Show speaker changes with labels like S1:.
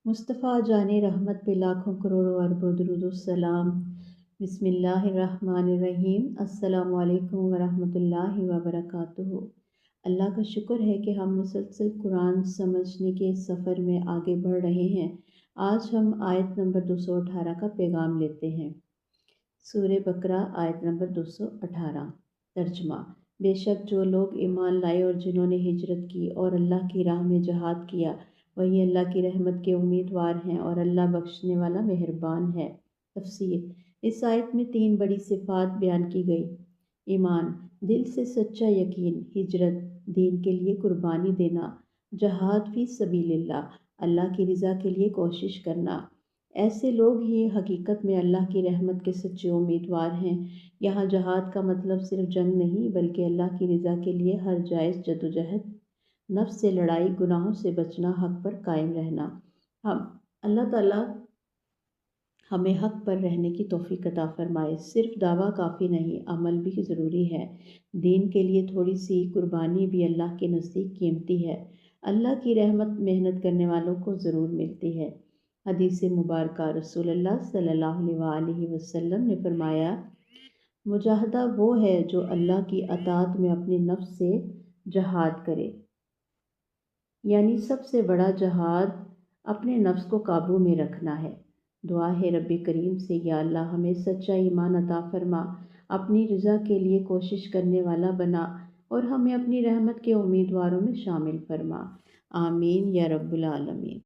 S1: مصطفیٰ جان رحمت پہ لاکھوں کروڑوں اربوں درود السلام۔ بسم اللہ الرحمن الرحیم۔ السلام علیکم ورحمۃ اللہ وبرکاتہ۔ اللہ کا شکر ہے کہ ہم مسلسل قرآن سمجھنے کے سفر میں آگے بڑھ رہے ہیں۔ آج ہم آیت نمبر 218 کا پیغام لیتے ہیں۔ سورہ بقرہ آیت نمبر 218۔ ترجمہ: بے شک جو لوگ ایمان لائے اور جنہوں نے ہجرت کی اور اللہ کی راہ میں جہاد کیا، وہی اللہ کی رحمت کے امیدوار ہیں اور اللہ بخشنے والا مہربان ہے۔ تفسیر: اس آیت میں 3 بڑی صفات بیان کی گئی: ایمان، دل سے سچا یقین، ہجرت، دین کے لیے قربانی دینا، جہاد فی سبیل اللہ، اللہ کی رضا کے لیے کوشش کرنا۔ ایسے لوگ ہی حقیقت میں اللہ کی رحمت کے سچے امیدوار ہیں۔ یہاں جہاد کا مطلب صرف جنگ نہیں، بلکہ اللہ کی رضا کے لیے ہر جائز جدوجہد، نفس سے لڑائی، گناہوں سے بچنا، حق پر قائم رہنا۔ اللہ تعالیٰ ہمیں حق پر رہنے کی توفیق عطا فرمائے۔ صرف دعویٰ کافی نہیں، عمل بھی ضروری ہے۔ دین کے لیے تھوڑی سی قربانی بھی اللہ کے نزدیک قیمتی ہے۔ اللہ کی رحمت محنت کرنے والوں کو ضرور ملتی ہے۔ حدیث مبارکہ: رسول اللہ صلی اللہ علیہ وآلہ وسلم نے فرمایا، مجاہدہ وہ ہے جو اللہ کی اطاعت میں اپنے نفس سے جہاد کرے، یعنی سب سے بڑا جہاد اپنے نفس کو قابو میں رکھنا ہے۔ دعا ہے رب کریم سے، یا اللہ ہمیں سچا ایمان عطا فرما، اپنی رضا کے لیے کوشش کرنے والا بنا اور ہمیں اپنی رحمت کے امیدواروں میں شامل فرما۔ آمین یا رب العالمین۔